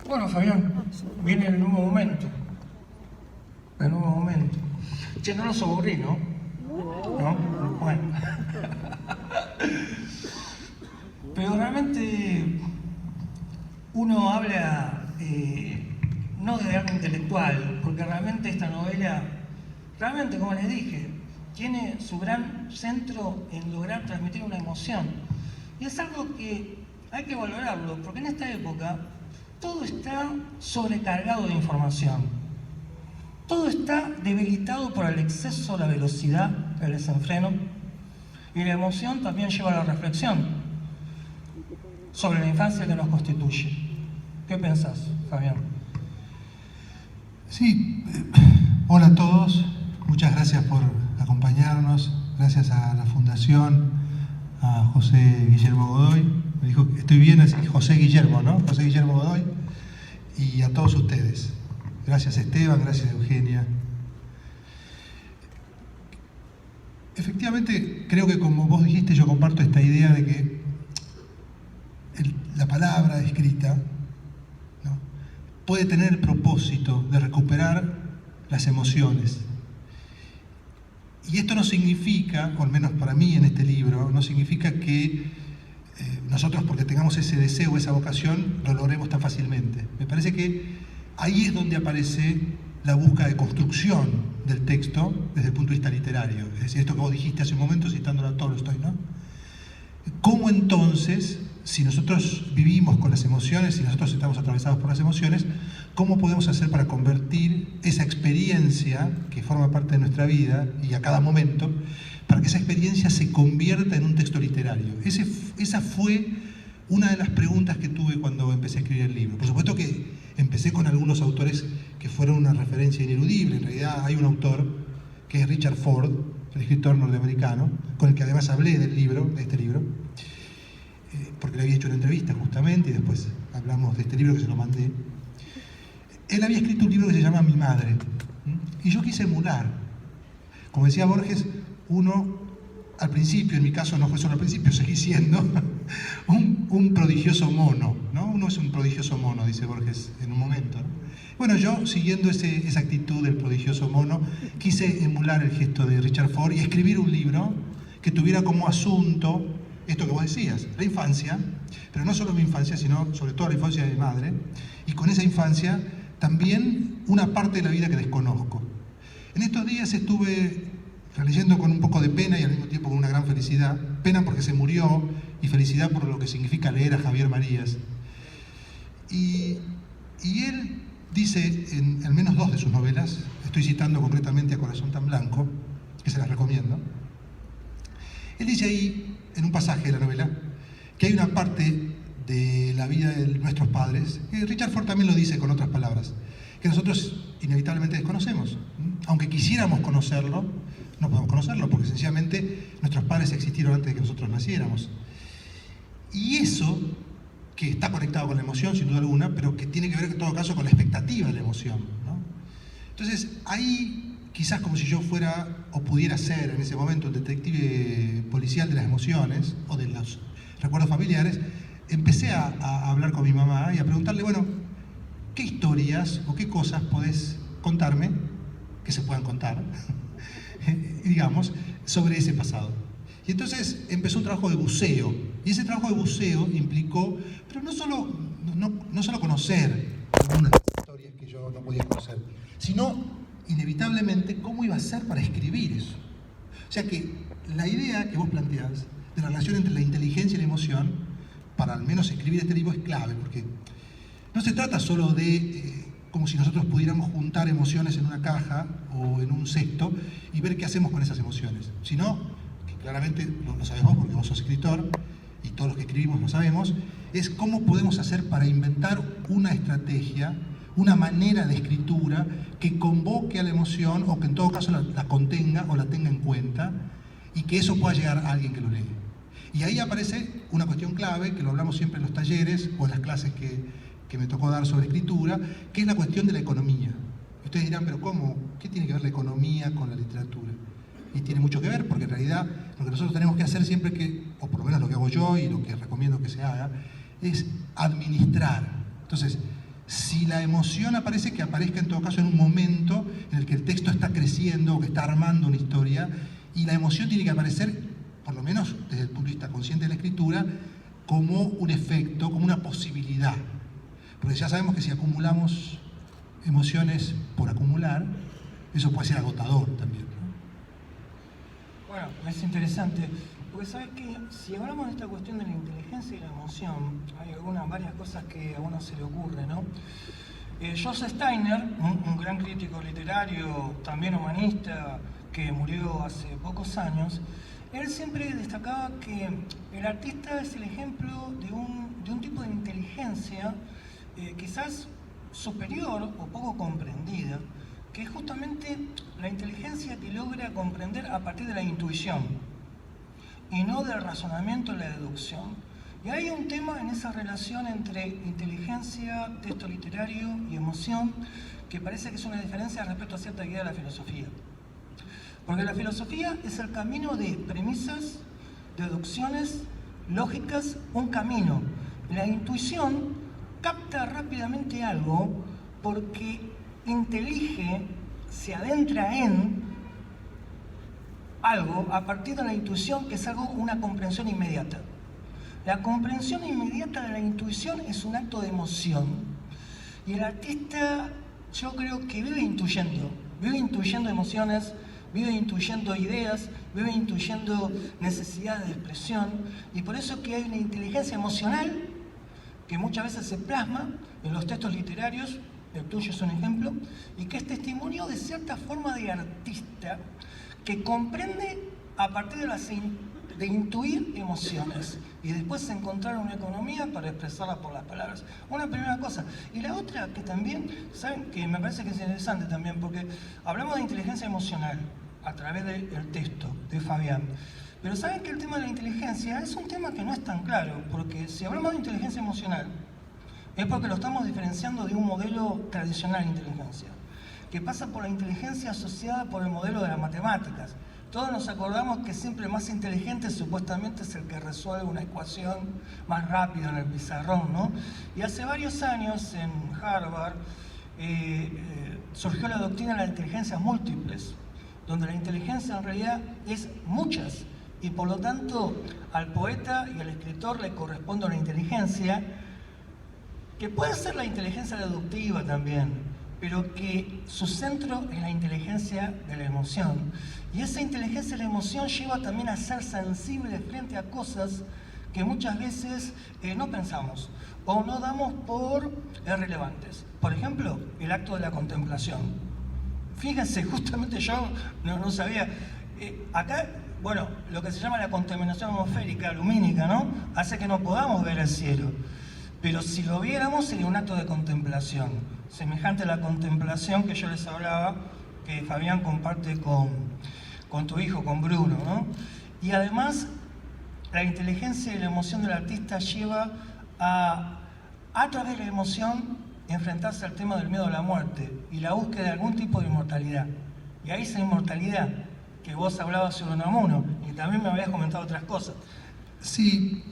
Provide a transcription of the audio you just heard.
Bueno, Fabián, viene el nuevo momento. El nuevo momento. Che, no los aburrí, ¿no? ¿No? Bueno. Pero realmente uno habla no de arte intelectual, porque realmente esta novela, realmente, como les dije, tiene su gran centro en lograr transmitir una emoción. Y es algo que hay que valorarlo, porque en esta época todo está sobrecargado de información. Todo está debilitado por el exceso, la velocidad, el desenfreno. Y la emoción también lleva a la reflexión sobre la infancia que nos constituye. ¿Qué pensás, Fabián? Sí, hola a todos. Muchas gracias por acompañarnos. Gracias a la Fundación, a José Guillermo Godoy. Me dijo que estoy bien, así José Guillermo, ¿no? José Guillermo Godoy. Y a todos ustedes. Gracias Esteban, gracias Eugenia. Efectivamente, creo que como vos dijiste, yo comparto esta idea de que la palabra escrita, ¿no?, puede tener el propósito de recuperar las emociones. Y esto no significa, o al menos para mí en este libro, no significa que nosotros, porque tengamos ese deseo, esa vocación, lo logremos tan fácilmente. Me parece que ahí es donde aparece la búsqueda de construcción del texto desde el punto de vista literario. Es decir, esto que vos dijiste hace un momento citándolo a Tolstoy, ¿no? ¿Cómo entonces, si nosotros vivimos con las emociones, si nosotros estamos atravesados por las emociones, cómo podemos hacer para convertir esa experiencia que forma parte de nuestra vida y a cada momento, para que esa experiencia se convierta en un texto literario? Esa fue una de las preguntas que tuve cuando empecé a escribir el libro. Por supuesto que empecé con algunos autores que fueron una referencia ineludible. En realidad hay un autor que es Richard Ford, el escritor norteamericano, con el que además hablé del libro, de este libro, porque le había hecho una entrevista justamente y después hablamos de este libro que se lo mandé. Él había escrito un libro que se llama Mi Madre, y yo quise emular. Como decía Borges, uno al principio, en mi caso no fue solo al principio, seguí siendo un prodigioso mono, ¿no? Uno es un prodigioso mono, dice Borges en un momento, ¿no? Bueno, yo, siguiendo esa actitud del prodigioso mono, quise emular el gesto de Richard Ford y escribir un libro que tuviera como asunto esto que vos decías, la infancia, pero no solo mi infancia, sino sobre todo la infancia de mi madre, y con esa infancia también una parte de la vida que desconozco. En estos días estuve releyendo con un poco de pena y al mismo tiempo con una gran felicidad, pena porque se murió y felicidad por lo que significa leer a Javier Marías. Y él dice en al menos dos de sus novelas, estoy citando concretamente a Corazón tan blanco, que se las recomiendo, él dice ahí, en un pasaje de la novela, que hay una parte de la vida de nuestros padres, que Richard Ford también lo dice con otras palabras, que nosotros inevitablemente desconocemos. Aunque quisiéramos conocerlo, no podemos conocerlo, porque sencillamente nuestros padres existieron antes de que nosotros naciéramos. Y eso, que está conectado con la emoción, sin duda alguna, pero que tiene que ver en todo caso con la expectativa de la emoción, ¿no? Entonces, ahí, quizás como si yo fuera, o pudiera ser en ese momento, el detective policial de las emociones, o de los recuerdos familiares, empecé a hablar con mi mamá y a preguntarle, bueno, ¿qué historias o qué cosas podés contarme, que se puedan contar, digamos, sobre ese pasado? Y entonces empezó un trabajo de buceo, y ese trabajo de buceo implicó, pero no solo conocer algunas de las historias que yo no podía conocer, sino inevitablemente cómo iba a ser para escribir eso. O sea que la idea que vos planteás de la relación entre la inteligencia y la emoción, para al menos escribir este libro, es clave, porque no se trata solo de como si nosotros pudiéramos juntar emociones en una caja o en un cesto y ver qué hacemos con esas emociones, sino, que claramente lo sabés vos porque vos sos escritor y todos los que escribimos lo sabemos, es cómo podemos hacer para inventar una estrategia, una manera de escritura que convoque a la emoción o que en todo caso la contenga o la tenga en cuenta y que eso pueda llegar a alguien que lo lee. Y ahí aparece una cuestión clave, que lo hablamos siempre en los talleres o en las clases que me tocó dar sobre escritura, que es la cuestión de la economía. Ustedes dirán, pero ¿cómo? ¿Qué tiene que ver la economía con la literatura? Y tiene mucho que ver, porque en realidad lo que nosotros tenemos que hacer siempre que, o por lo menos lo que hago yo y lo que recomiendo que se haga, es administrar. Entonces, si la emoción aparece, que aparezca en todo caso en un momento en el que el texto está creciendo o que está armando una historia, y la emoción tiene que aparecer, por lo menos desde el punto de vista consciente de la escritura, como un efecto, como una posibilidad. Porque ya sabemos que si acumulamos emociones por acumular, eso puede ser agotador también, ¿no? Bueno, es interesante, porque sabes que si hablamos de esta cuestión de la inteligencia y la emoción, hay varias cosas que a uno se le ocurre, ¿no? Joseph Steiner, un gran crítico literario, también humanista, que murió hace pocos años, él siempre destacaba que el artista es el ejemplo de un tipo de inteligencia quizás superior o poco comprendida, que es justamente la inteligencia que logra comprender a partir de la intuición y no del razonamiento y la deducción. Y hay un tema en esa relación entre inteligencia, texto literario y emoción que parece que es una diferencia respecto a cierta idea de la filosofía. Porque la filosofía es el camino de premisas, deducciones, lógicas, un camino. La intuición capta rápidamente algo porque intelige, se adentra en algo a partir de la intuición, que es algo, una comprensión inmediata. La comprensión inmediata de la intuición es un acto de emoción. Y el artista, yo creo que vive intuyendo emociones, vive intuyendo ideas, vive intuyendo necesidades de expresión, y por eso que hay una inteligencia emocional que muchas veces se plasma en los textos literarios, el tuyo es un ejemplo, y que es testimonio de cierta forma de artista que comprende a partir de intuir emociones y después encontrar una economía para expresarlas por las palabras. Una primera cosa. Y la otra que también, ¿saben? Que me parece que es interesante también, porque hablamos de inteligencia emocional a través del texto de Fabián. Pero ¿saben que el tema de la inteligencia es un tema que no es tan claro? Porque si hablamos de inteligencia emocional, es porque lo estamos diferenciando de un modelo tradicional de inteligencia, que pasa por la inteligencia asociada por el modelo de las matemáticas. Todos nos acordamos que siempre el más inteligente supuestamente es el que resuelve una ecuación más rápido en el pizarrón, ¿no? Y hace varios años en Harvard surgió la doctrina de las inteligencias múltiples, donde la inteligencia en realidad es muchas, y por lo tanto al poeta y al escritor le corresponde una inteligencia que puede ser la inteligencia deductiva también, pero que su centro es la inteligencia de la emoción. Y esa inteligencia de la emoción lleva también a ser sensible frente a cosas que muchas veces no pensamos o no damos por relevantes. Por ejemplo, el acto de la contemplación. Fíjense, justamente yo no sabía, acá, bueno, lo que se llama la contaminación atmosférica, lumínica, ¿no? Hace que no podamos ver el cielo. Pero si lo viéramos sería un acto de contemplación, semejante a la contemplación que yo les hablaba, que Fabián comparte con tu hijo, con Bruno, ¿no? Y además, la inteligencia y la emoción del artista lleva a través de la emoción, enfrentarse al tema del miedo a la muerte y la búsqueda de algún tipo de inmortalidad. Y ahí esa inmortalidad que vos hablabas sobre Unamuno, y también me habías comentado otras cosas. Sí.